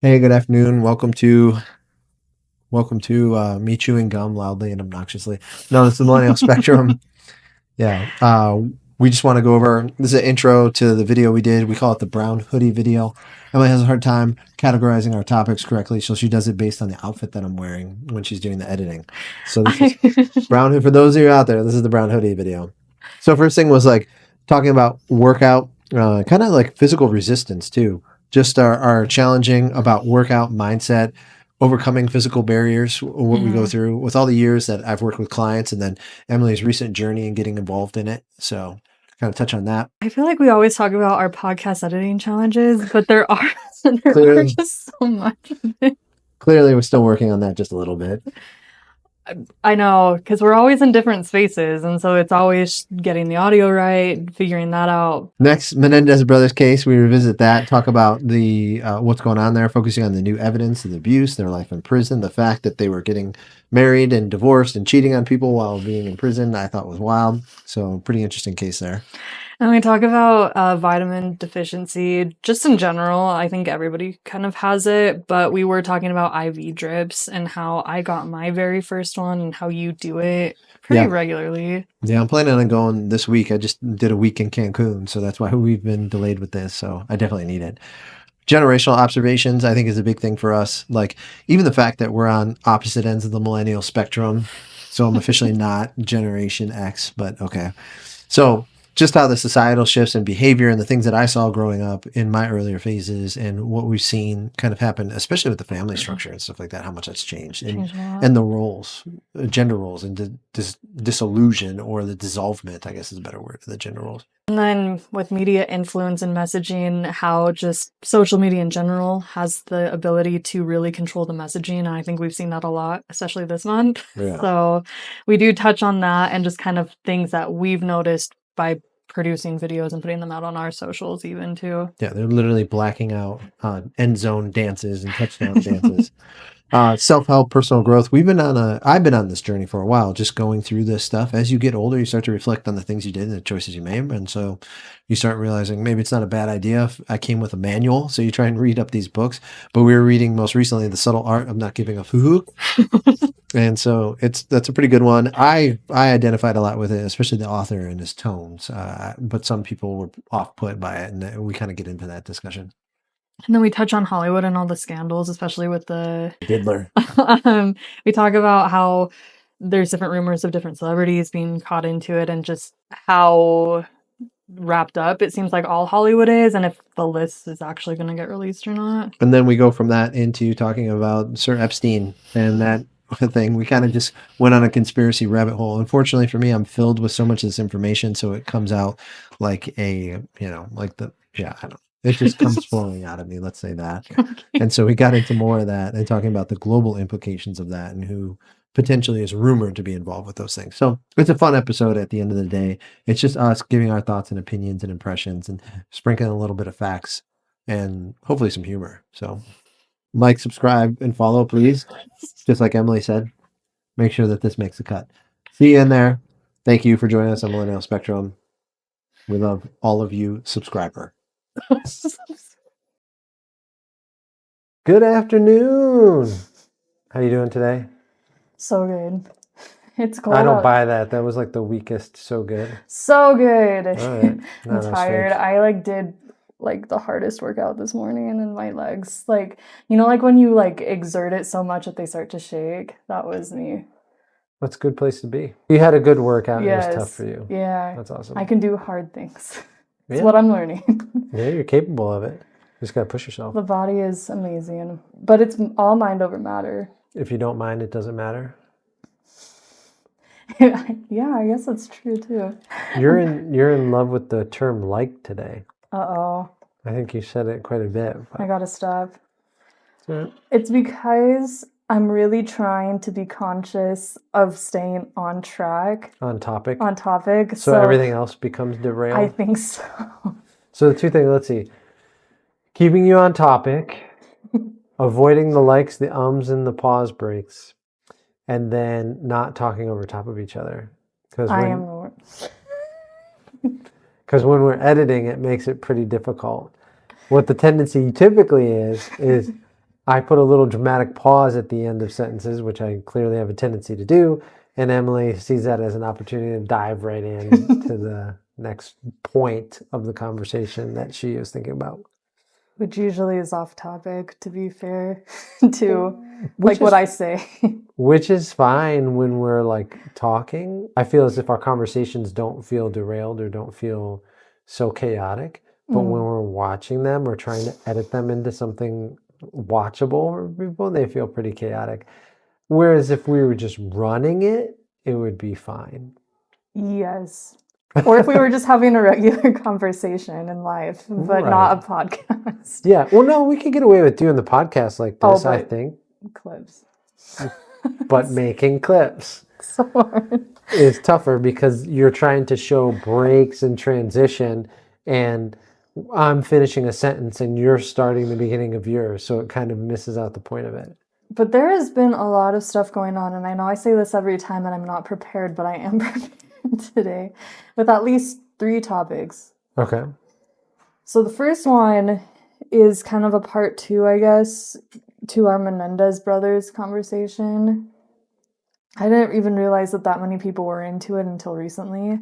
Hey, good afternoon. Welcome to me chewing gum loudly and obnoxiously. No, this is the Millennial Spectrum. Yeah. We just want to go over this is an intro to the video we did. We call it the brown hoodie video. Emily has a hard time categorizing our topics correctly, so she does it based on the outfit that I'm wearing when she's doing the editing. So this is brown hood for those of you out there, this is the brown hoodie video. So first thing was like talking about workout, kind of like physical resistance too. Just our challenging about workout mindset, overcoming physical barriers, what we go through with all the years that I've worked with clients, and then Emily's recent journey and getting involved in it. So kind of touch on that. I feel like we always talk about our podcast editing challenges, but there are Clearly, just so much of it. clearly we're still working on that just a little bit. I know, because we're always in different spaces, and so it's always getting the audio right, figuring that out. Next, Menendez Brothers case, we revisit that, talk about the what's going on there, focusing on the new evidence of the abuse, their life in prison, the fact that they were getting married and divorced and cheating on people while being in prison, I thought was wild. So pretty interesting case there. And we talk about vitamin deficiency, just in general. I think everybody kind of has it, but we were talking about IV drips and how I got my very first one and how you do it pretty regularly. Yeah, I'm planning on going this week. I just did a week in Cancun, so that's why we've been delayed with this. So I definitely need it. Generational observations, I think, is a big thing for us. Like even the fact that we're on opposite ends of the millennial spectrum. So I'm officially not Generation X, but okay. So just how the societal shifts and behavior and the things that I saw growing up in my earlier phases and what we've seen kind of happen, especially with the family structure and stuff like that, how much that's changed. And the roles, gender roles, and disillusion or the dissolvement, I guess is a better word, the gender roles. And then with media influence and messaging, how just social media in general has the ability to really control the messaging. And I think we've seen that a lot, especially this month. Yeah. So we do touch on that and just kind of things that we've noticed by producing videos and putting them out on our socials even too. Yeah, they're literally blacking out end zone dances and touchdown dances. Self-help, personal growth. I've been on this journey for a while, just going through this stuff. As you get older, you start to reflect on the things you did and the choices you made. And so you start realizing maybe it's not a bad idea. If I came with a manual, so you try and read up these books. But we were reading most recently The Subtle Art of Not Giving a Hoot. And so that's a pretty good one. I identified a lot with it, especially the author and his tones. But some people were off-put by it, and we kind of get into that discussion. And then we touch on Hollywood and all the scandals, especially with the Diddler. We talk about how there's different rumors of different celebrities being caught into it and just how wrapped up it seems like all Hollywood is, and if the list is actually going to get released or not. And then we go from that into talking about Sir Epstein and that thing. We kind of just went on a conspiracy rabbit hole. Unfortunately for me, I'm filled with so much of this information, so it comes out like I don't know. It just comes flowing out of me, let's say that. Okay. And so we got into more of that and talking about the global implications of that and who potentially is rumored to be involved with those things. So it's a fun episode at the end of the day. It's just us giving our thoughts and opinions and impressions and sprinkling a little bit of facts and hopefully some humor. So like, subscribe, and follow, please. Just like Emily said, make sure that this makes a cut. See you in there. Thank you for joining us on Millennial Spectrum. We love all of you, subscriber. Good afternoon. How you doing today? So good. It's cold. I don't buy that. That was like the weakest. So good. So good. All right. I'm tired. I did the hardest workout this morning, and then my legs, like when you exert it so much that they start to shake. That was me. That's a good place to be. You had a good workout. Yes. It was tough for you. Yeah. That's awesome. I can do hard things. That's what I'm learning. Yeah, you're capable of it. You just got to push yourself. The body is amazing, but it's all mind over matter. If you don't mind, it doesn't matter. Yeah, I guess that's true too. You're in love with the term "like" today. Uh-oh. I think you said it quite a bit. I gotta stop. Yeah. It's because I'm really trying to be conscious of staying on track. On topic. So everything else becomes derailed? I think so. So the two things, let's see. Keeping you on topic, avoiding the likes, the ums, and the pause breaks, and then not talking over top of each other. Because when we're editing, it makes it pretty difficult. What the tendency typically is I put a little dramatic pause at the end of sentences, which I clearly have a tendency to do, and Emily sees that as an opportunity to dive right in to the next point of the conversation that she is thinking about. Which usually is off topic, to be fair, to Which what is- I say. Which is fine when we're like talking. I feel as if our conversations don't feel derailed or don't feel so chaotic. But when we're watching them or trying to edit them into something watchable for people, they feel pretty chaotic. Whereas if we were just running it, it would be fine. Yes. Or if we were just having a regular conversation in life, but not a podcast. Yeah. Well, no, we could get away with doing the podcast like this, I think. Clips. But making clips So hard. is tougher because you're trying to show breaks and transition, and I'm finishing a sentence and you're starting the beginning of yours, so it kind of misses out the point of it. But there has been a lot of stuff going on, and I know I say this every time and I'm not prepared, but I am prepared today with at least 3 topics. Okay. So the first one is kind of a part 2, I guess, to our Menendez Brothers conversation. I didn't even realize that many people were into it until recently,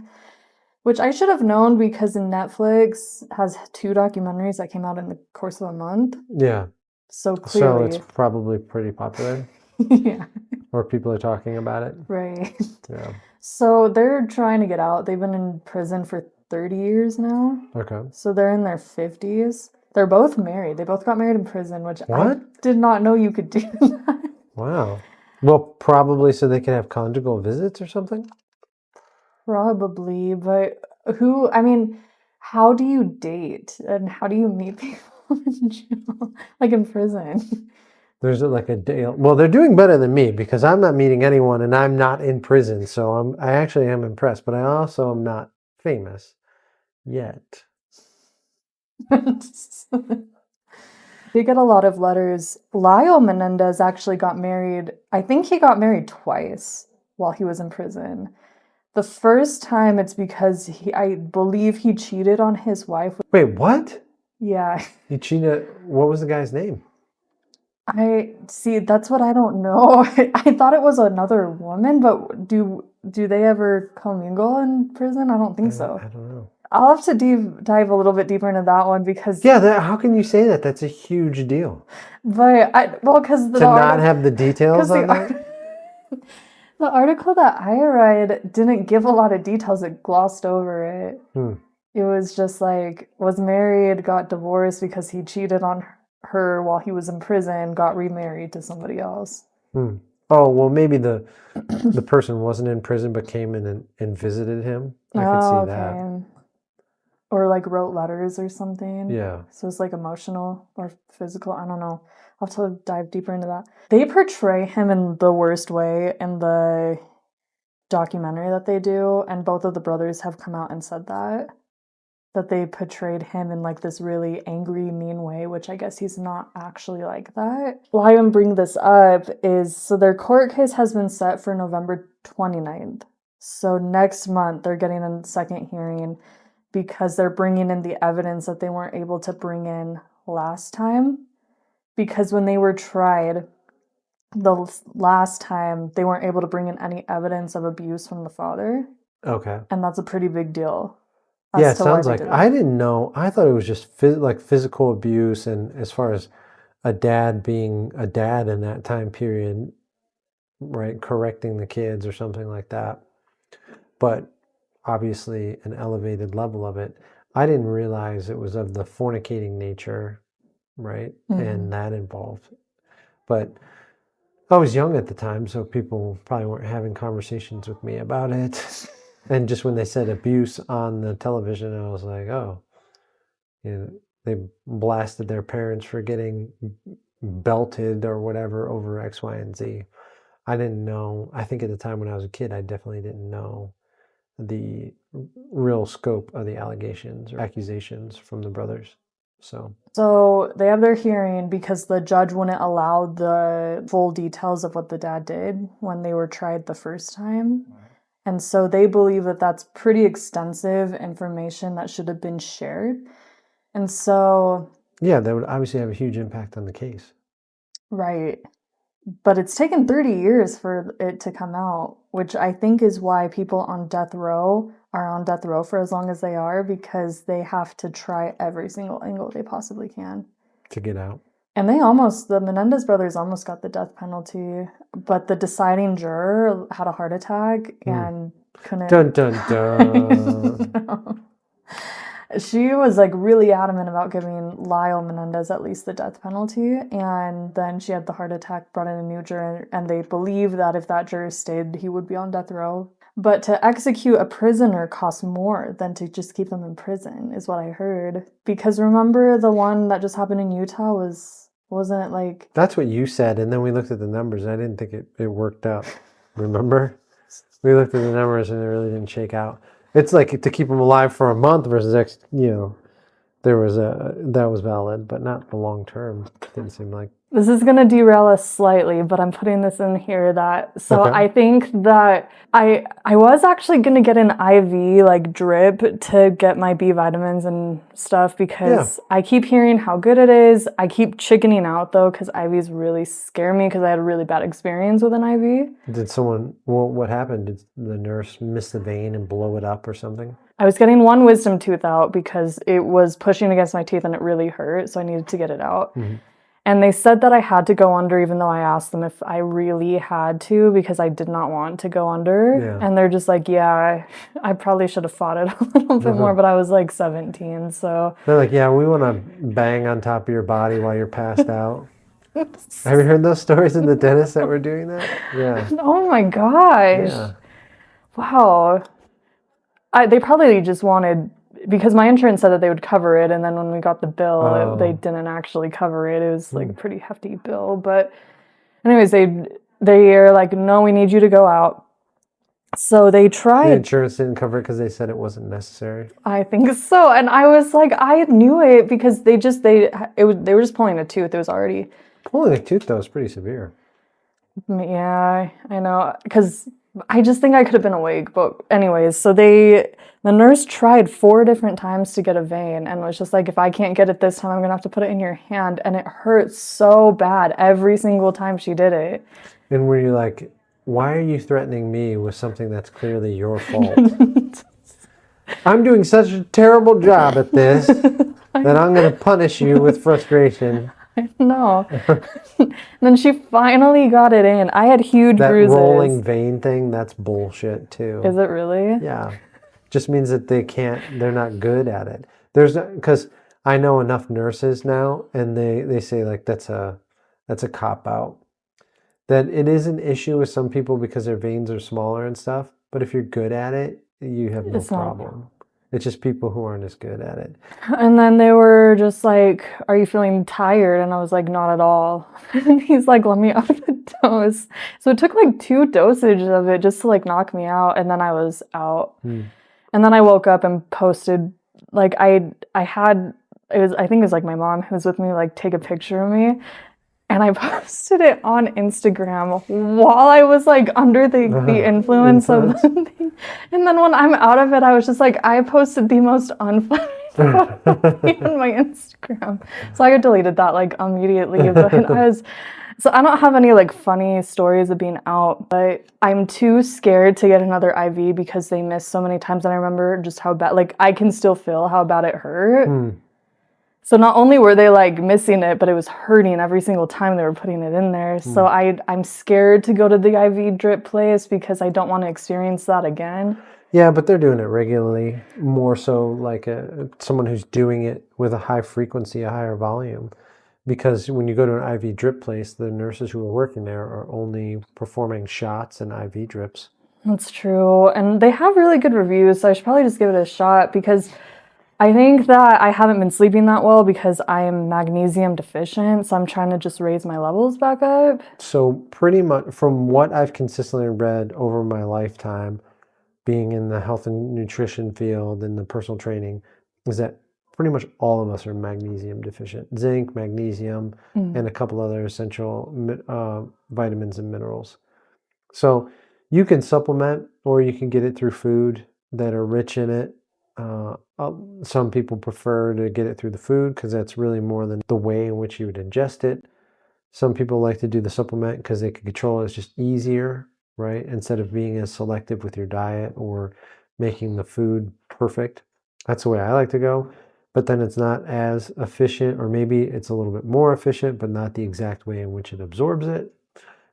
which I should have known because Netflix has 2 documentaries that came out in the course of a month. Yeah. So clearly. So it's probably pretty popular. Yeah. Or people are talking about it. Right. Yeah. So they're trying to get out. They've been in prison for 30 years now. Okay. So they're in their 50s. They're both married. They both got married in prison, which What? I did not know you could do that. Wow. Well, probably so they can have conjugal visits or something? Probably, but how do you date and how do you meet people in jail? Like in prison? There's like a deal. Well, they're doing better than me because I'm not meeting anyone and I'm not in prison. So I actually am impressed, but I also am not famous yet. They get a lot of letters. Lyle Menendez actually got married. I think he got married twice while he was in prison. The first time it's because I believe he cheated on his wife. Wait, what? Yeah. He cheated. What was the guy's name? That's what I don't know. I thought it was another woman, but do they ever commingle in prison? I don't think so. I don't know. I'll have to dive a little bit deeper into that one because how can you say that? That's a huge deal. But because to not have the details on that. The article that I read didn't give a lot of details. It glossed over it. It was just like, was married, got divorced because he cheated on her while he was in prison, got remarried to somebody else. Oh, well, maybe the person wasn't in prison but came in and visited him. I could see that. Or like wrote letters or something. Yeah. So it's like emotional or physical. I don't know. I'll have to dive deeper into that. They portray him in the worst way in the documentary that they do. And both of the brothers have come out and said that they portrayed him in like this really angry, mean way, which I guess he's not actually like that. Why I'm bringing this up is, so their court case has been set for November 29th. So next month they're getting a second hearing because they're bringing in the evidence that they weren't able to bring in last time. Because when they were tried the last time, they weren't able to bring in any evidence of abuse from the father. Okay. And that's a pretty big deal. Yeah, it sounds like I didn't know. I thought it was just like physical abuse, and as far as a dad being a dad in that time period, right, correcting the kids or something like that. But obviously an elevated level of it. I didn't realize it was of the fornicating nature, right? And that involved. But I was young at the time, so people probably weren't having conversations with me about it. And just when they said abuse on the television, I was like, oh, they blasted their parents for getting belted or whatever over X, Y, and Z. I didn't know. I think at the time when I was a kid, I definitely didn't know the real scope of the allegations or accusations from the brothers. So they have their hearing because the judge wouldn't allow the full details of what the dad did when they were tried the first time. And so they believe that that's pretty extensive information that should have been shared. And so... yeah, that would obviously have a huge impact on the case. Right. But it's taken 30 years for it to come out, which I think is why people on death row are on death row for as long as they are, because they have to try every single angle they possibly can to get out. And the Menendez brothers almost got the death penalty, but the deciding juror had a heart attack and couldn't. Dun, dun, dun. No. She was like really adamant about giving Lyle Menendez at least the death penalty, and then she had the heart attack, brought in a new juror, and they believe that if that juror stayed, he would be on death row. But to execute a prisoner costs more than to just keep them in prison, is what I heard. Because remember the one that just happened in Utah wasn't it like... That's what you said, and then we looked at the numbers. I didn't think it worked out. Remember? We looked at the numbers and it really didn't shake out. It's like to keep them alive for a month versus, that was valid, but not the long term. Didn't seem like. This is going to derail us slightly, but I'm putting this in here okay. I think that I was actually going to get an IV like drip to get my B vitamins and stuff because I keep hearing how good it is. I keep chickening out though because IVs really scare me because I had a really bad experience with an IV. Did what happened? Did the nurse miss the vein and blow it up or something? I was getting one wisdom tooth out because it was pushing against my teeth and it really hurt, so I needed to get it out. Mm-hmm. And they said that I had to go under even though I asked them if I really had to because I did not want to go under. Yeah. And they're just like, I probably should have fought it a little bit more, but I was like 17, so. They're like, we want to bang on top of your body while you're passed out. Have you heard those stories in the dentist that were doing that? Yeah. Oh my gosh. Yeah. Wow. They probably just wanted... Because my insurance said that they would cover it, and then when we got the bill, they didn't actually cover it. It was like a pretty hefty bill. But anyways, they are like, no, we need you to go out. So they tried. The insurance didn't cover it because they said it wasn't necessary. I think so. And I was like, I knew it because they were just pulling a tooth. It was already... Pulling a tooth, though, is pretty severe. Yeah, I know. Because... I just think I could have been awake, but anyways, so the nurse tried 4 different times to get a vein and was just like, if I can't get it this time, I'm gonna have to put it in your hand, and it hurt so bad every single time she did it. And were you like, why are you threatening me with something that's clearly your fault? I'm doing such a terrible job at this that I'm gonna punish you with frustration. I know. And then she finally got it in. I had huge bruises. That rolling vein thing, that's bullshit too. Is it really? Yeah. Just means that they're not good at it. Because I know enough nurses now, and they say like that's a cop out. That it is an issue with some people because their veins are smaller and stuff, but if you're good at it, you have no problem. It's just people who aren't as good at it. And then they were just like, are you feeling tired? And I was like, not at all. And he's like, let me up the dose. So it took like 2 dosages of it just to like knock me out. And then I was out. And then I woke up and posted, like I think it was like my mom who was with me, like take a picture of me. And I posted it on Instagram while I was like under the influence of the thing. And then when I'm out of it, I was just like, I posted the most unfunny photo on my Instagram. So I deleted that like immediately. But so I don't have any like funny stories of being out, but I'm too scared to get another IV because they missed so many times. And I remember just how bad, like I can still feel how bad it hurt. So not only were they like missing it, but it was hurting every single time they were putting it in there. So I'm scared to go to the IV drip place because I don't want to experience that again. Yeah, but they're doing it regularly, more so like someone who's doing it with a high frequency, a higher volume. Because when you go to an IV drip place, the nurses who are working there are only performing shots and IV drips. That's true. And they have really good reviews, so I should probably just give it a shot because I think that I haven't been sleeping that well because I am magnesium deficient, so I'm trying to just raise my levels back up. So pretty much from what I've consistently read over my lifetime, being in the health and nutrition field and the personal training, is that pretty much all of us are magnesium deficient. Zinc, magnesium, and a couple other essential vitamins and minerals. So you can supplement or you can get it through food that are rich in it. Some people prefer to get it through the food because that's really more than the way in which you would ingest it. Some people like to do the supplement because they can control it. It's just easier, right? Instead of being as selective with your diet or making the food perfect. That's the way I like to go. But then it's not as efficient, or maybe it's a little bit more efficient, but not the exact way in which it absorbs it.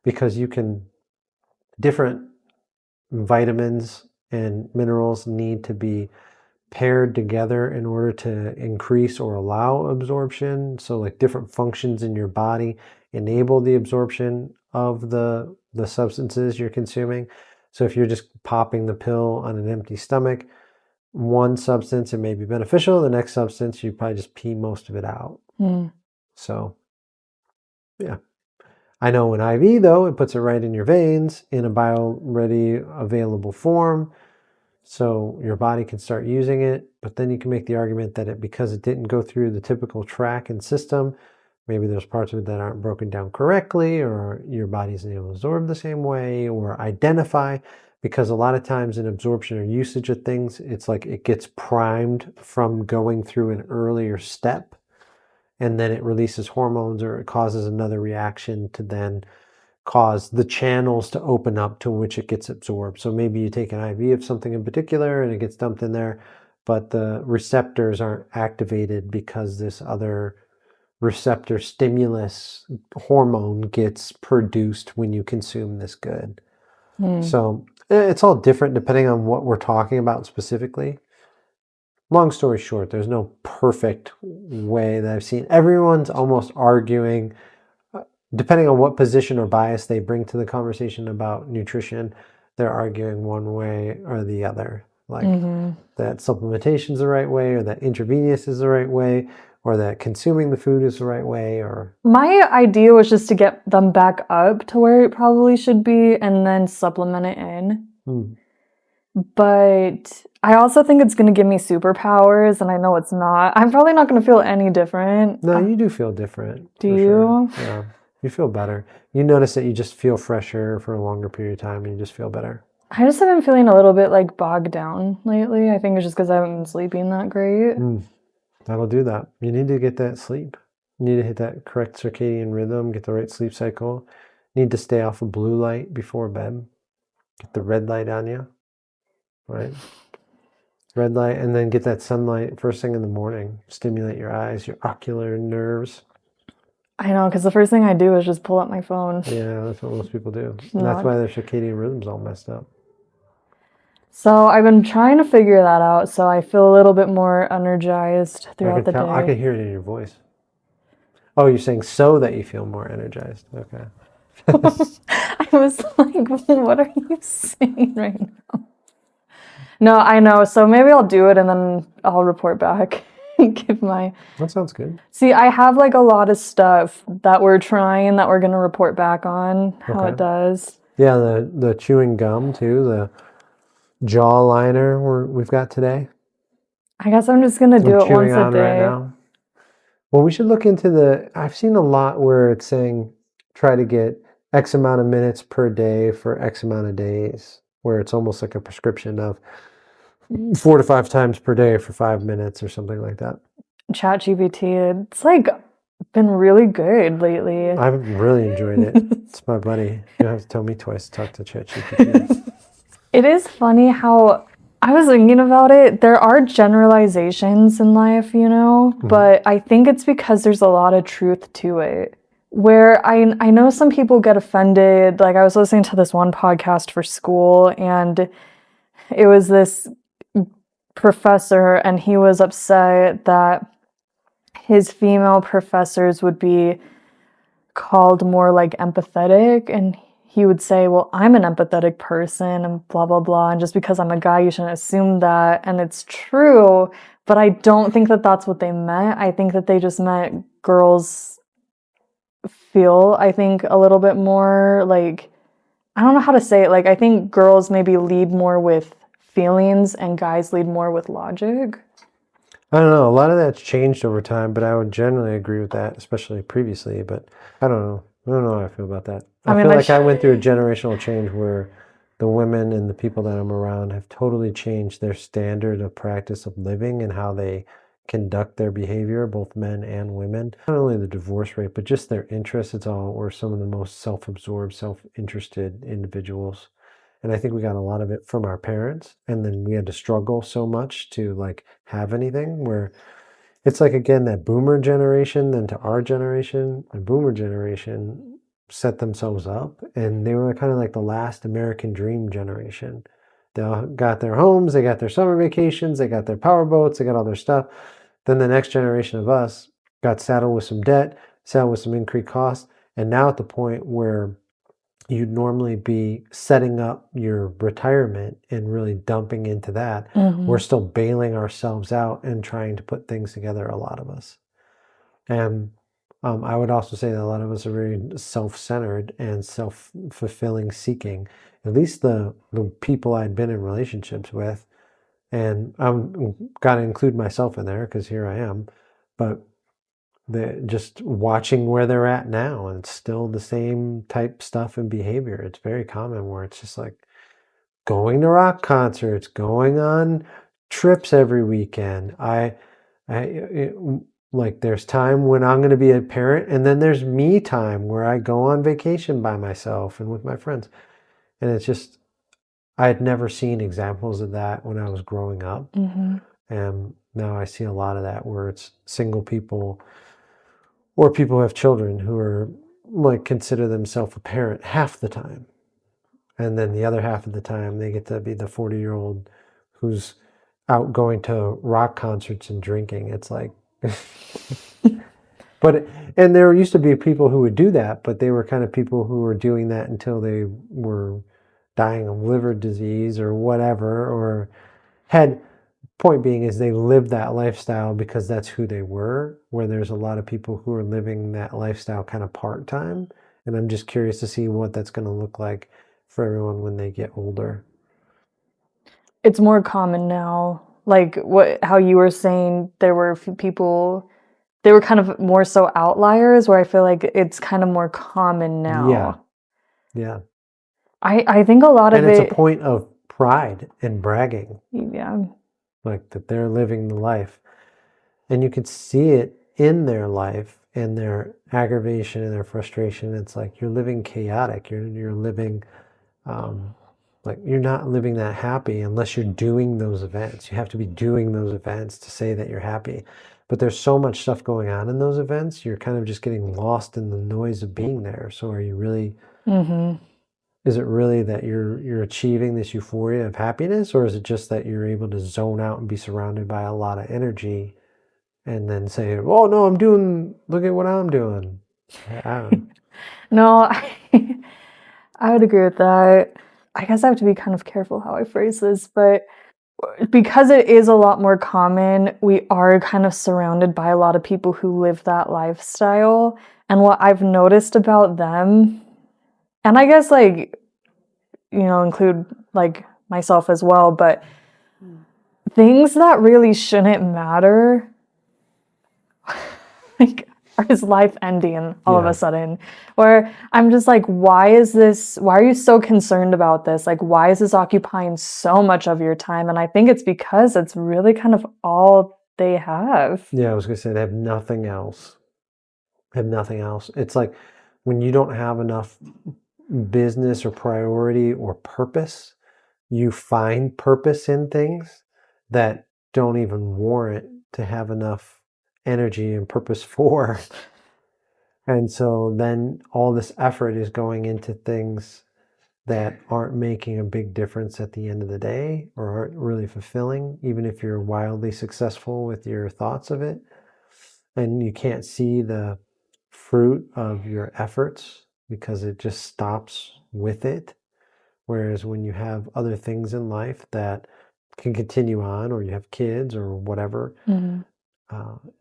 Because different vitamins and minerals need to be paired together in order to increase or allow absorption. So like different functions in your body enable the absorption of the substances you're consuming. So if you're just popping the pill on an empty stomach, one substance, it may be beneficial. The next substance, you probably just pee most of it out. So yeah. I know in IV, though, it puts it right in your veins in a bio-ready available form. So your body can start using it, but then you can make the argument that because it didn't go through the typical track and system, maybe there's parts of it that aren't broken down correctly, or your body isn't able to absorb the same way, or identify, because a lot of times in absorption or usage of things, it's like it gets primed from going through an earlier step, and then it releases hormones, or it causes another reaction to then cause the channels to open up to which it gets absorbed. So maybe you take an IV of something in particular and it gets dumped in there, but the receptors aren't activated because this other receptor stimulus hormone gets produced when you consume this good. So it's all different depending on what we're talking about specifically. Long story short, there's no perfect way that I've seen. Everyone's almost arguing, depending on what position or bias they bring to the conversation about nutrition, they're arguing one way or the other. Like that supplementation is the right way, or that intravenous is the right way, or that consuming the food is the right way. Or my idea was just to get them back up to where it probably should be and then supplement it in. But I also think it's going to give me superpowers, and I know it's not. I'm probably not going to feel any different. No, you do feel different. Do you? Sure. Yeah. You feel better. You notice that you just feel fresher for a longer period of time, and you just feel better. I just have been feeling a little bit like bogged down lately. I think it's just because I haven't been sleeping that great. That'll do that. You need to get that sleep. You need to hit that correct circadian rhythm, get the right sleep cycle. You need to stay off of blue light before bed. Get the red light on you, right? Red light, and then get that sunlight first thing in the morning. Stimulate your eyes, your ocular nerves. I know, because the first thing I do is just pull up my phone. Yeah, that's what most people do. And that's why their circadian rhythm's all messed up. So I've been trying to figure that out, so I feel a little bit more energized throughout the day. I can hear it in your voice. Oh, you're saying so that you feel more energized. Okay. I was like, what are you saying right now? No, I know. So maybe I'll do it and then I'll report back. Give my... That sounds good. See, I have like a lot of stuff that we're trying that we're going to report back on how it does. Yeah, the chewing gum too, the jaw liner we've got today. I guess I'm just going to do it once a day. Right now. Well, we should look into I've seen a lot where it's saying try to get X amount of minutes per day for X amount of days, where it's almost like a prescription of 4 to 5 times per day for 5 minutes or something like that. ChatGPT, it's like been really good lately. I've really enjoyed it. It's my buddy. You don't have to tell me twice to talk to ChatGPT. It is funny how I was thinking about it. There are generalizations in life, you know, but I think it's because there's a lot of truth to it. Where I know some people get offended. Like I was listening to this one podcast for school, and it was this professor, and he was upset that his female professors would be called more like empathetic, and he would say, well, I'm an empathetic person and blah blah blah, and just because I'm a guy you shouldn't assume that. And it's true, but I don't think that that's what they meant. I think that they just meant girls feel, I think, a little bit more like, I don't know how to say it, like I think girls maybe lead more with feelings and guys lead more with logic. I don't know. A lot of that's changed over time, but I would generally agree with that, especially previously. But I don't know. I don't know how I feel about that. I feel like I went through a generational change where the women and the people that I'm around have totally changed their standard of practice of living and how they conduct their behavior, both men and women. Not only the divorce rate, but just their interests. It's all, we're some of the most self-absorbed, self-interested individuals. And I think we got a lot of it from our parents. And then we had to struggle so much to like have anything, where it's like, again, that boomer generation, then to our generation. The boomer generation set themselves up, and they were kind of like the last American dream generation. They all got their homes, they got their summer vacations, they got their power boats, they got all their stuff. Then the next generation of us got saddled with some debt, saddled with some increased costs, and now at the point where you'd normally be setting up your retirement and really dumping into that, we're still bailing ourselves out and trying to put things together, a lot of us. And I would also say that a lot of us are very self-centered and self-fulfilling seeking, at least the people I'd been in relationships with. And I'm got to include myself in there because here I am. But just watching where they're at now, and it's still the same type stuff and behavior. It's very common where it's just like going to rock concerts, going on trips every weekend. Like there's time when I'm going to be a parent, and then there's me time where I go on vacation by myself and with my friends. And it's just, I had never seen examples of that when I was growing up. And now I see a lot of that where it's single people or people who have children who are like consider themselves a parent half the time. And then the other half of the time they get to be the 40-year-old who's out going to rock concerts and drinking. It's like, and there used to be people who would do that, but they were kind of people who were doing that until they were dying of liver disease or whatever, or point being is they lived that lifestyle because that's who they were, where there's a lot of people who are living that lifestyle kind of part-time. And I'm just curious to see what that's going to look like for everyone when they get older. It's more common now. Like how you were saying, there were people, they were kind of more so outliers, where I feel like it's kind of more common now. Yeah. I think a lot of it... And it's a point of pride and bragging. Yeah. Like that they're living the life. And you can see it in their life, in their aggravation and their frustration. It's like you're living chaotic. You're living... like you're not living that happy unless you're doing those events. You have to be doing those events to say that you're happy. But there's so much stuff going on in those events, you're kind of just getting lost in the noise of being there. So are you really... Is it really that you're achieving this euphoria of happiness, or is it just that you're able to zone out and be surrounded by a lot of energy and then say, oh no, look at what I'm doing? I don't know. No, I would agree with that. I guess I have to be kind of careful how I phrase this, but because it is a lot more common, we are kind of surrounded by a lot of people who live that lifestyle. And what I've noticed about them, and I guess like, include like myself as well, but things that really shouldn't matter, like, is life ending all of a sudden, where I'm just like, why are you so concerned about this? Like, why is this occupying so much of your time? And I think it's because it's really kind of all they have. Yeah, I was gonna say they have nothing else. It's like when you don't have enough business or priority or purpose, you find purpose in things that don't even warrant to have enough energy and purpose for. And so then all this effort is going into things that aren't making a big difference at the end of the day, or aren't really fulfilling, even if you're wildly successful with your thoughts of it. And you can't see the fruit of your efforts because it just stops with it. Whereas when you have other things in life that can continue on, or you have kids or whatever,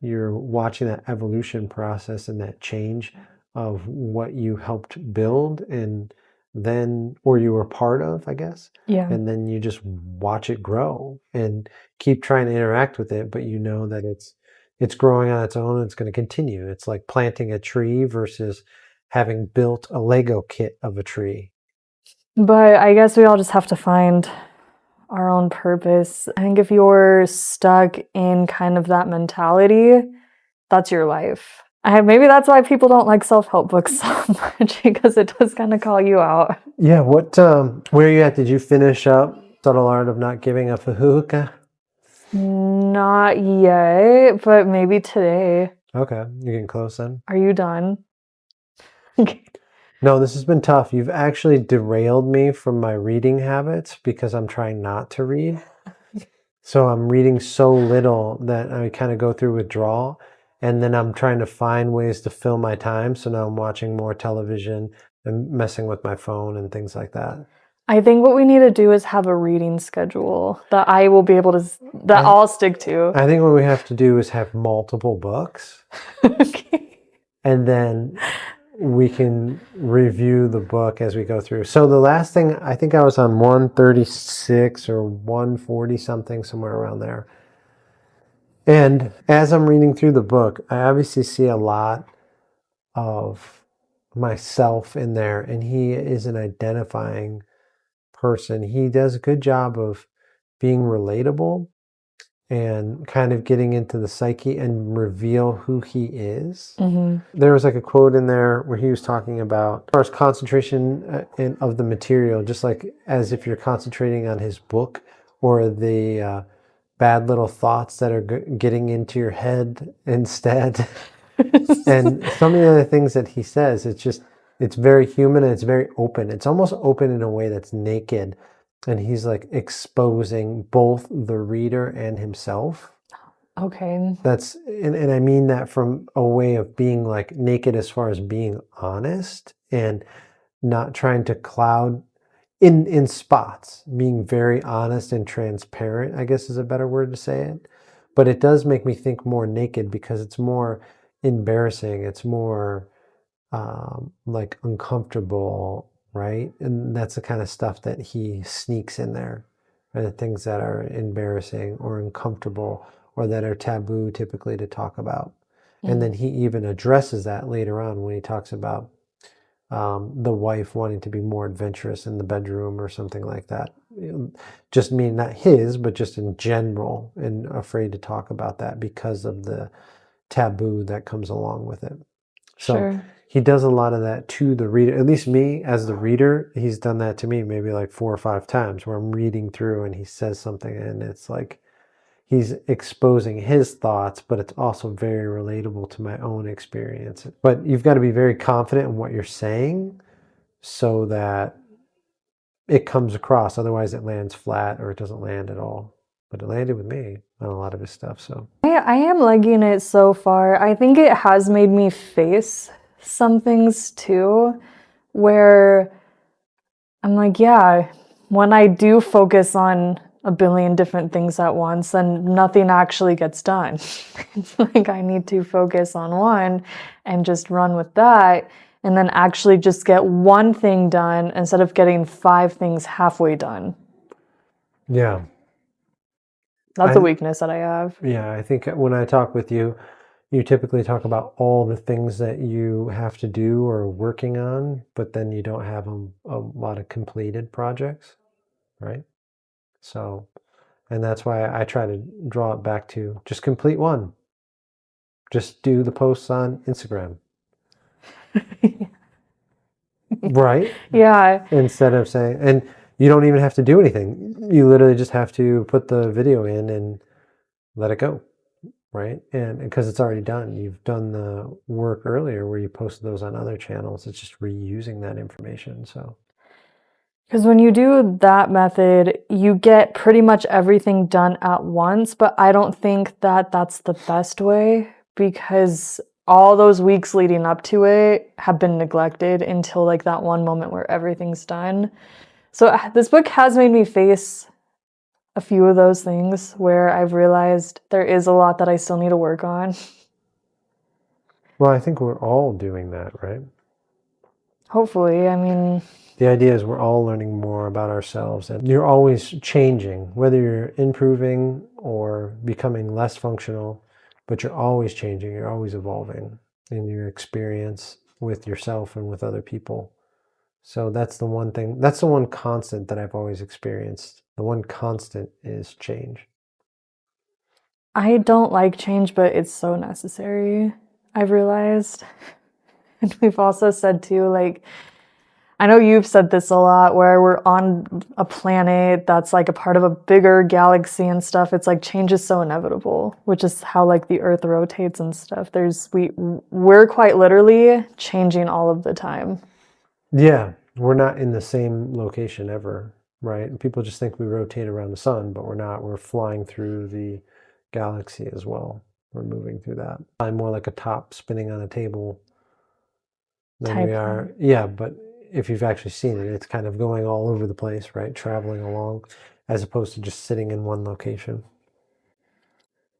you're watching that evolution process and that change of what you helped build, and then, or you were part of, I guess. Yeah. And then you just watch it grow and keep trying to interact with it, but you know that it's growing on its own and it's going to continue. It's like planting a tree versus having built a Lego kit of a tree. But I guess we all just have to find our own purpose. I think if you're stuck in kind of that mentality, that's your life. Maybe that's why people don't like self-help books so much, because it does kind of call you out. Yeah, what where are you at? Did you finish up Subtle Art of Not Giving a Fahuka? Not yet, but maybe today. Okay, you getting close then? Are you done? No, this has been tough. You've actually derailed me from my reading habits because I'm trying not to read. So I'm reading so little that I kind of go through withdrawal, and then I'm trying to find ways to fill my time. So now I'm watching more television and messing with my phone and things like that. I think what we need to do is have a reading schedule that I will be able to, that I'll stick to. I think what we have to do is have multiple books. Okay. And then we can review the book as we go through. So the last thing, I think I was on 136 or 140 something, somewhere around there. And as I'm reading through the book, I obviously see a lot of myself in there, and he is an identifying person. He does a good job of being relatable and kind of getting into the psyche and reveal who he is. There was like a quote in there where he was talking about as far as concentration of the material, just like as if you're concentrating on his book or the bad little thoughts that are getting into your head instead. And some of the other things that he says, it's very human and it's very open. It's almost open in a way that's naked. And he's like exposing both the reader and himself. Okay. And I mean that from a way of being like naked as far as being honest and not trying to cloud in spots, being very honest and transparent, I guess is a better word to say it. But it does make me think more naked because it's more embarrassing. It's more like uncomfortable, right? And that's the kind of stuff that he sneaks in there, right? The things that are embarrassing or uncomfortable or that are taboo typically to talk about. And then he even addresses that later on when he talks about the wife wanting to be more adventurous in the bedroom or something like that. Just mean not his, but just in general, and afraid to talk about that because of the taboo that comes along with it. So Sure. He does a lot of that to the reader. At least me as the reader, he's done that to me maybe like 4 or 5 times where I'm reading through and he says something and it's like he's exposing his thoughts, but it's also very relatable to my own experience. But you've got to be very confident in what you're saying so that it comes across. Otherwise it lands flat or it doesn't land at all. But it landed with me on a lot of his stuff. So I am liking it so far. I think it has made me face some things too, where I'm like, yeah, when I do focus on a billion different things at once, then nothing actually gets done. It's like I need to focus on one and just run with that, and then actually just get one thing done instead of getting 5 things halfway done. yeah. That's a weakness that I have. Yeah, I think when I talk with you, you typically talk about all the things that you have to do or are working on, but then you don't have a lot of completed projects, right? So, and that's why I try to draw it back to just complete one. Just do the posts on Instagram. Right? Yeah. Instead of saying, and you don't even have to do anything. You literally just have to put the video in and let it go. Right? And because it's already done, you've done the work earlier where you posted those on other channels. It's just reusing that information. So, because when you do that method, you get pretty much everything done at once, but I don't think that that's the best way because all those weeks leading up to it have been neglected until like that one moment where everything's done. So this book has made me face a few of those things where I've realized there is a lot that I still need to work on. well, I think we're all doing that, right? Hopefully, I mean, The idea is we're all learning more about ourselves and you're always changing, whether you're improving or becoming less functional, but you're always changing, you're always evolving in your experience with yourself and with other people. So that's the one thing, that's the one constant that I've always experienced. The one constant is change. I don't like change, but it's so necessary, I've realized. And we've also said too, like, I know you've said this a lot, where we're on a planet that's like a part of a bigger galaxy and stuff. It's like change is so inevitable, which is how like the Earth rotates and stuff. We're quite literally changing all of the time. Yeah, we're not in the same location ever, right? And people just think we rotate around the sun, but we're not. We're flying through the galaxy as well. We're moving through that. I'm more like a top spinning on a table than we Type are. thing. Yeah, but if you've actually seen it, it's kind of going all over the place, right? Traveling along, as opposed to just sitting in one location.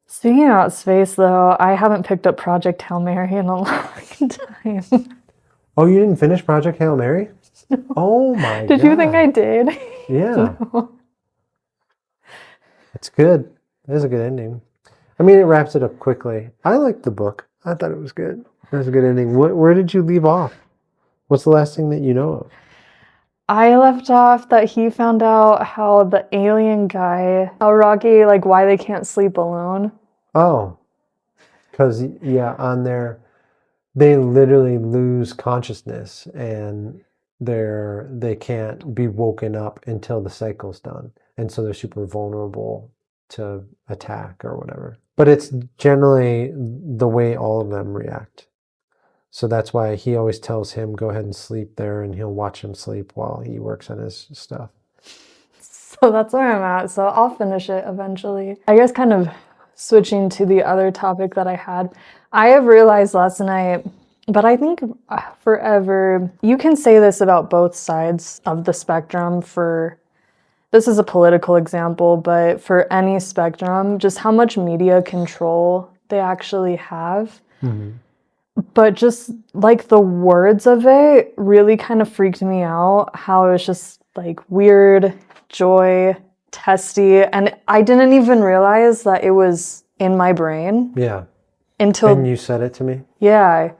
Speaking about space, though, I haven't picked up Project Hail Mary in a long time. Oh, you didn't finish Project Hail Mary? Oh my Did you think I God. did? Yeah, No. it's good. It is a good ending. I mean, it wraps it up quickly. I liked the book. I thought it was good. It was a good ending. Where did you leave off? What's the last thing that you know of? I left off that he found out how the alien guy, how Rocky, like why they can't sleep alone. Oh, because, yeah, on their, they literally lose consciousness and they can't be woken up until the cycle's done. And so they're super vulnerable to attack or whatever. But it's generally the way all of them react. So that's why he always tells him, go ahead and sleep there, and he'll watch him sleep while he works on his stuff. So that's where I'm at. So I'll finish it eventually. I guess kind of switching to the other topic that I had. I have realized last night, but I think forever, you can say this about both sides of the spectrum for, this is a political example, but for any spectrum, just how much media control they actually have. Mm-hmm. But just like the words of it really kind of freaked me out, how it was just like weird, joy, testy. And I didn't even realize that it was in my brain Yeah. until, And you said it to me? yeah.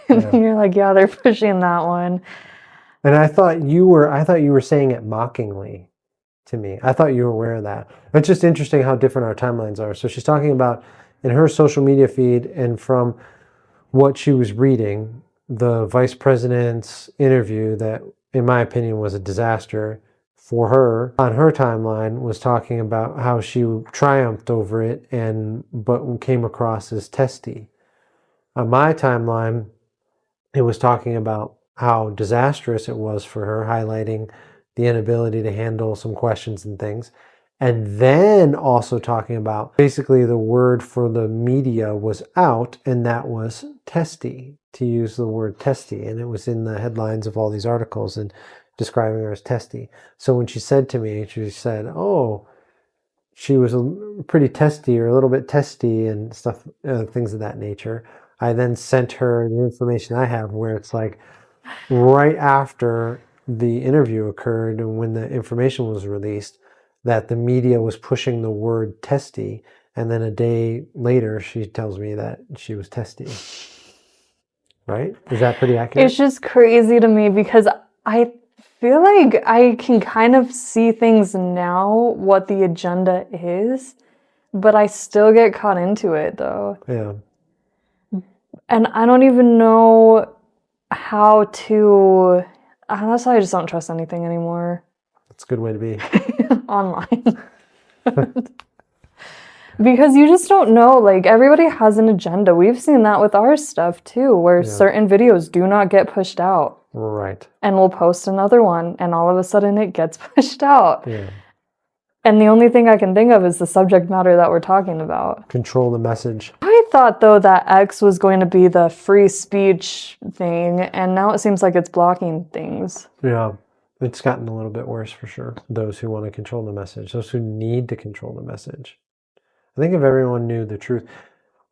And Yeah. then you're like, yeah, they're pushing that one. And I thought you were saying it mockingly to me. I thought you were aware of that. It's just interesting how different our timelines are. So she's talking about in her social media feed, and from what she was reading, the vice president's interview that, in my opinion, was a disaster for her, on her timeline, was talking about how she triumphed over it but came across as testy. On my timeline, it was talking about how disastrous it was for her, highlighting the inability to handle some questions and things. And then also talking about basically the word for the media was out, and that was testy, to use the word testy. And it was in the headlines of all these articles and describing her as testy. So when she said to me, she said, oh, she was pretty testy, or a little bit testy and stuff, things of that nature. I then sent her the information I have, where it's like right after the interview occurred and when the information was released, that the media was pushing the word testy. And then a day later, she tells me that she was testy. Right? Is that pretty accurate? It's just crazy to me because I feel like I can kind of see things now, what the agenda is, but I still get caught into it though. Yeah. And I don't even know how to, that's why I just don't trust anything anymore That's a good way to be. online. Because you just don't know, like everybody has an agenda. We've seen that with our stuff too, where certain videos do not get pushed out. Right. And we'll post another one and all of a sudden it gets pushed out. Yeah. And the only thing I can think of is the subject matter that we're talking about. Control the message. I thought though that X was going to be the free speech thing, and now it seems like it's blocking things. Yeah. It's gotten a little bit worse for sure. Those who want to control the message, those who need to control the message. I think if everyone knew the truth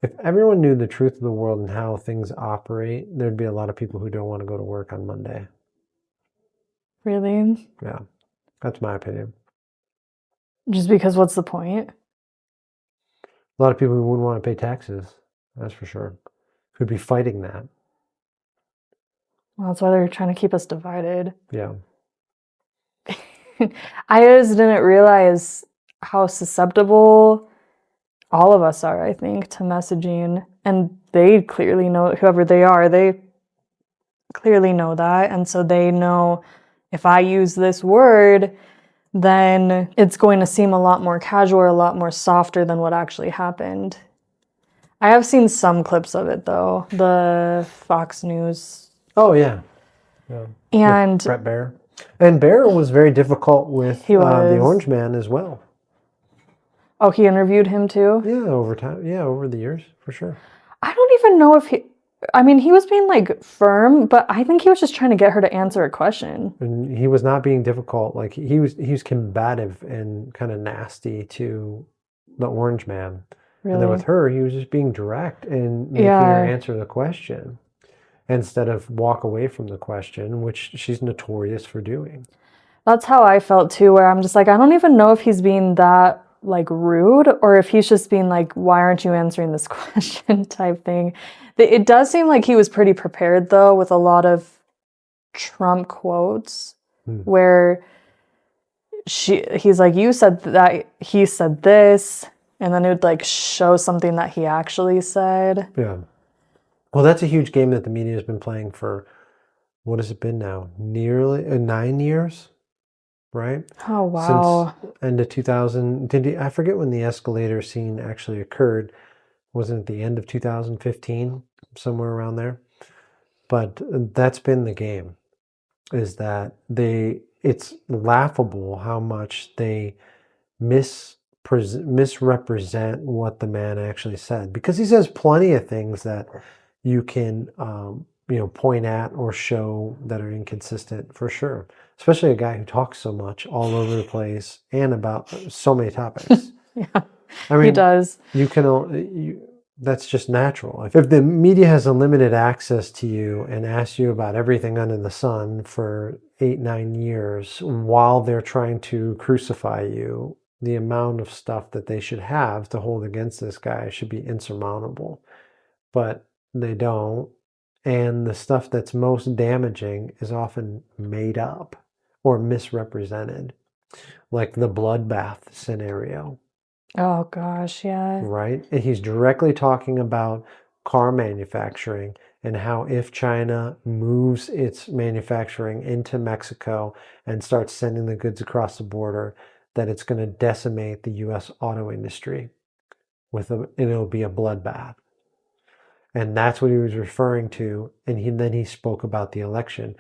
of the world and how things operate, there'd be a lot of people who don't want to go to work on Monday. Really? Yeah. That's my opinion. Just because what's the point? A lot of people who wouldn't want to pay taxes, that's for sure, who'd be fighting that. Well, that's why they're trying to keep us divided. Yeah. I just didn't realize how susceptible all of us are, I think, to messaging. And they clearly know, whoever they are, they clearly know that. And so they know if I use this word, then it's going to seem a lot more casual or a lot more softer than what actually happened. I have seen some clips of it, though. The Fox News. Oh, yeah. Yeah. And Brett Baer. And Baer was very difficult with He the was. Orange Man as well. Oh, he interviewed him too? Yeah, over time. Yeah, over the years, for sure. I don't even know if he... I mean, he was being, like, firm, but I think he was just trying to get her to answer a question. And he was not being difficult. Like, he was combative and kind of nasty to the Orange Man. Really? And then with her, he was just being direct and making her answer the question instead of walk away from the question, which she's notorious for doing. That's how I felt too, where I'm just like, I don't even know if he's being that, like, rude or if he's just being like, why aren't you answering this question type thing. It does seem like he was pretty prepared, though, with a lot of Trump quotes where he's like, you said that, he said this, and then it would, like, show something that he actually said. Yeah. Well, that's a huge game that the media has been playing for, what has it been now? Nearly 9 years, right? Oh, wow. Since end of 2000. I forget when the escalator scene actually occurred. Wasn't it the end of 2015? Somewhere around there. But that's been the game, is that it's laughable how much they misrepresent what the man actually said, because he says plenty of things that you can point at or show that are inconsistent, for sure, especially a guy who talks so much all over the place and about so many topics. Yeah, I mean, he does. That's just natural. If the media has unlimited access to you and asks you about everything under the sun for 8-9 years while they're trying to crucify you, the amount of stuff that they should have to hold against this guy should be insurmountable. But they don't. And the stuff that's most damaging is often made up or misrepresented, like the bloodbath scenario. Oh, gosh, yeah. Right? And he's directly talking about car manufacturing and how if China moves its manufacturing into Mexico and starts sending the goods across the border, that it's going to decimate the U.S. auto industry and it'll be a bloodbath. And that's what he was referring to. And then he spoke about the election.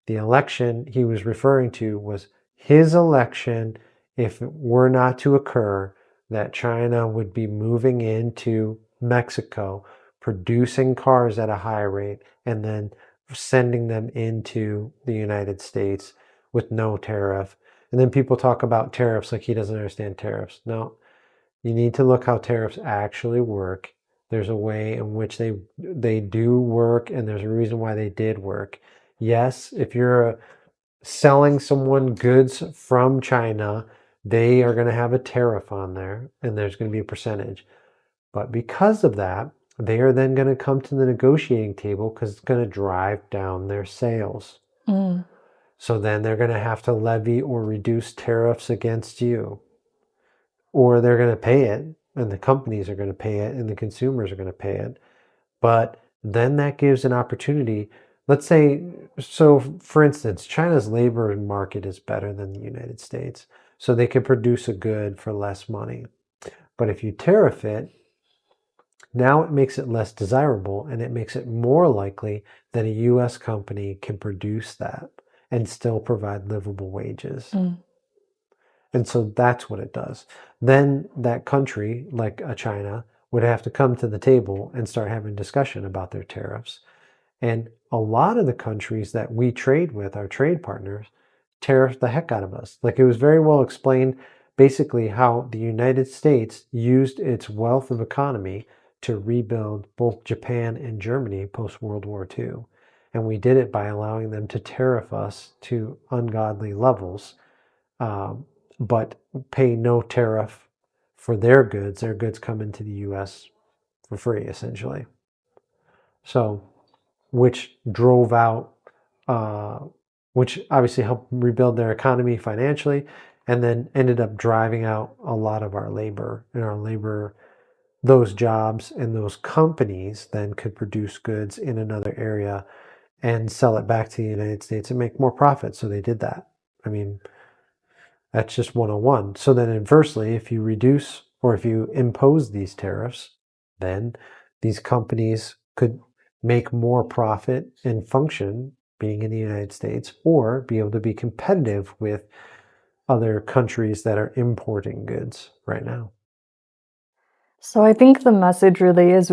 The election he was referring to was his election, if it were not to occur, that China would be moving into Mexico, producing cars at a high rate, and then sending them into the United States with no tariff. And then people talk about tariffs like he doesn't understand tariffs. No, you need to look how tariffs actually work. There's a way in which they do work, and there's a reason why they did work. Yes, if you're selling someone goods from China, they are going to have a tariff on there, and there's going to be a percentage. But because of that, they are then going to come to the negotiating table because it's going to drive down their sales. So then they're going to have to levy or reduce tariffs against you. Or they're going to pay it, and the companies are going to pay it, and the consumers are going to pay it. But then that gives an opportunity. Let's say, so for instance, China's labor market is better than the United States, so they can produce a good for less money. But if you tariff it, now it makes it less desirable, and it makes it more likely that a U.S. company can produce that and still provide livable wages. And so that's what it does. Then that country, like China, would have to come to the table and start having discussion about their tariffs. And a lot of the countries that we trade with, our trade partners, tariff the heck out of us. Like, it was very well explained basically how the United States used its wealth of economy to rebuild both Japan and Germany post-World War II. And we did it by allowing them to tariff us to ungodly levels, but pay no tariff for their goods. Their goods come into the U.S. for free, essentially. So, which drove out which obviously helped rebuild their economy financially, and then ended up driving out a lot of our labor. And our labor, those jobs and those companies then could produce goods in another area and sell it back to the United States and make more profit. So they did that. I mean, that's just 101. So then inversely, if you reduce or if you impose these tariffs, then these companies could make more profit and function being in the United States, or be able to be competitive with other countries that are importing goods right now. So I think the message really is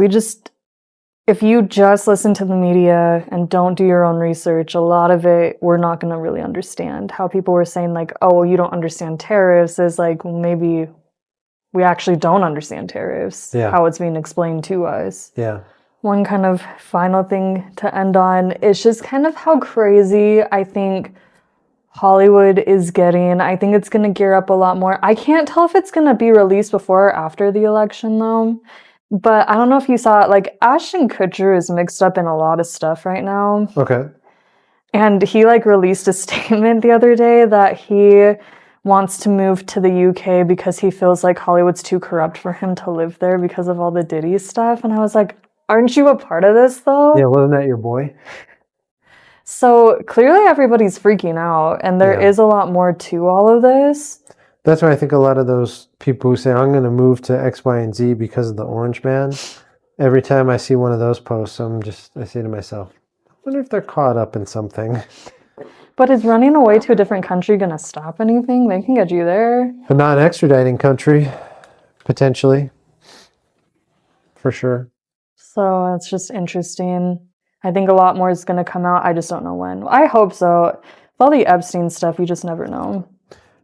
if you just listen to the media and don't do your own research, a lot of it we're not going to really understand. How people were saying like, oh, you don't understand tariffs is like, well, maybe we actually don't understand tariffs, how it's being explained to us. Yeah. One kind of final thing to end on is just kind of how crazy I think Hollywood is getting. I think it's going to gear up a lot more. I can't tell if it's going to be released before or after the election, though. But I don't know if you saw it. Like, Ashton Kutcher is mixed up in a lot of stuff right now. Okay. And he, like, released a statement the other day that he wants to move to the UK because he feels like Hollywood's too corrupt for him to live there because of all the Diddy stuff. And I was like, aren't you a part of this, though? Yeah, wasn't that your boy? So clearly everybody's freaking out, and there is a lot more to all of this. That's why I think a lot of those people who say, I'm going to move to X, Y, and Z because of the Orange Man, every time I see one of those posts, I say to myself, I wonder if they're caught up in something. But is running away to a different country going to stop anything? They can get you there. But not an extraditing country, potentially. For sure. So it's just interesting. I think a lot more is going to come out. I just don't know when. I hope so. With all the Epstein stuff, you just never know.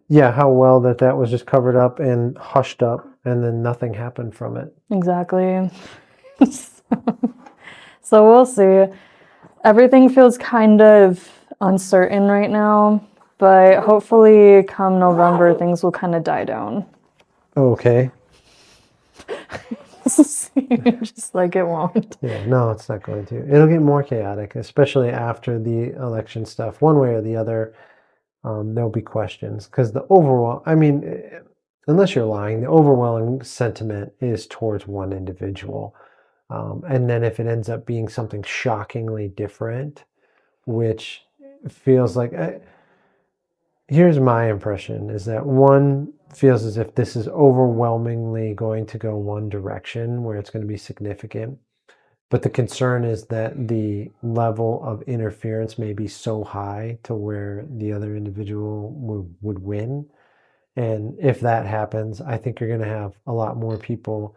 Yeah, how well that was just covered up and hushed up, and then nothing happened from it. Exactly. So we'll see. Everything feels kind of uncertain right now, but hopefully come November, things will kind of die down. Okay. Just like it won't. Yeah, no, it's not going to. It'll get more chaotic, especially after the election stuff. One way or the other, there'll be questions. Because the overall, I mean, unless you're lying, the overwhelming sentiment is towards one individual. And then if it ends up being something shockingly different, which feels like... here's my impression, is that one feels as if this is overwhelmingly going to go one direction where it's going to be significant. But the concern is that the level of interference may be so high to where the other individual would win. And if that happens, I think you're going to have a lot more people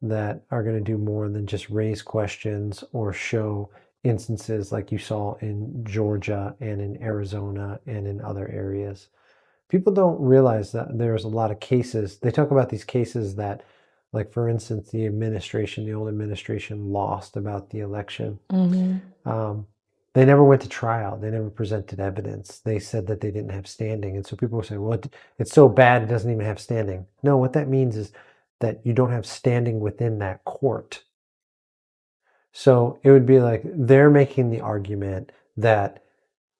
that are going to do more than just raise questions or show instances like you saw in Georgia and in Arizona and in other areas. People don't realize that there's a lot of cases. They talk about these cases that, like, for instance, the old administration lost about the election. Mm-hmm. They never went to trial. They never presented evidence. They said that they didn't have standing. And so people will say, well, it's so bad it doesn't even have standing. No, what that means is that you don't have standing within that court. So it would be like they're making the argument that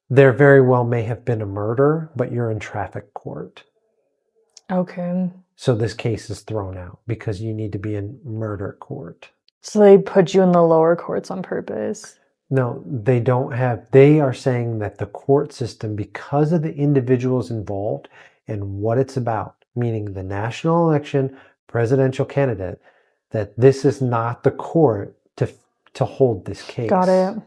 there very well may have been a murder, but you're in traffic court. Okay. So this case is thrown out because you need to be in murder court. So they put you in the lower courts on purpose? No, they don't have. They are saying that the court system, because of the individuals involved and what it's about, meaning the national election, presidential candidate, that this is not the court to hold this case. Got it.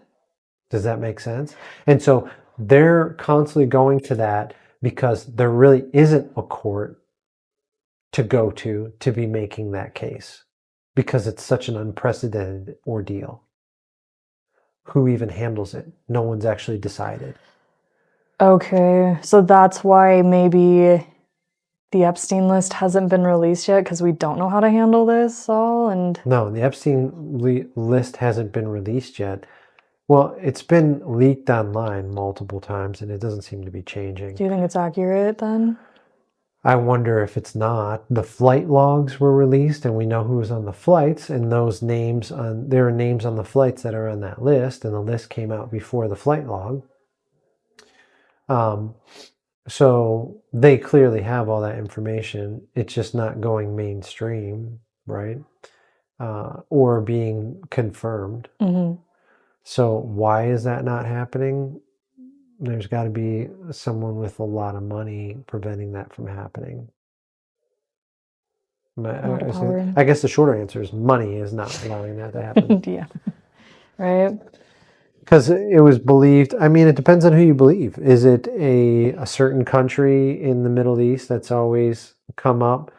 Does that make sense? And so they're constantly going to that because there really isn't a court to go to be making that case, because it's such an unprecedented ordeal. Who even handles it? No one's actually decided. Okay, so that's why maybe the Epstein list hasn't been released yet, because we don't know how to handle this all. And no, the Epstein list hasn't been released yet. Well, it's been leaked online multiple times, and it doesn't seem to be changing. Do you think it's accurate then? I wonder if it's not. The flight logs were released, and we know who was on the flights, and those names there are names on the flights that are on that list, and the list came out before the flight log. So they clearly have all that information. It's just not going mainstream, right? Or being confirmed. Mm-hmm. So why is that not happening? There's got to be someone with a lot of money preventing that from happening. A lot of power. I guess the shorter answer is money is not allowing that to happen. Yeah. Right. Because it was believed, I mean, it depends on who you believe. Is it a certain country in the Middle East that's always come up?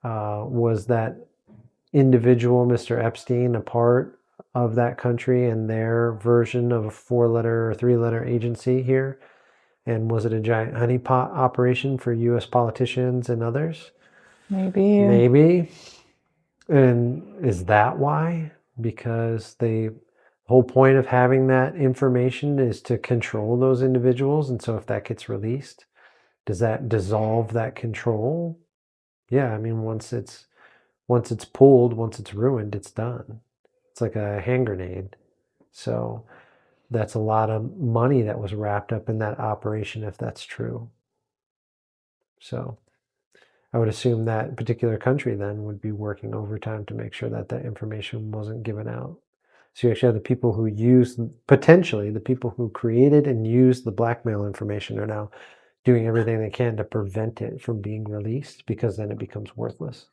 Was that individual, Mr. Epstein, a part of that country and their version of a 4-letter or 3-letter agency here? And was it a giant honeypot operation for U.S. politicians and others? Maybe. Maybe. And is that why? Because the whole point of having that information is to control those individuals. And so if that gets released, does that dissolve that control? Yeah, I mean, once it's pulled, once it's ruined, it's done. It's like a hand grenade. So that's a lot of money that was wrapped up in that operation, if that's true. So I would assume that particular country then would be working overtime to make sure that that information wasn't given out. So you actually have the people who potentially the people who created and used the blackmail information are now doing everything they can to prevent it from being released, because then it becomes worthless.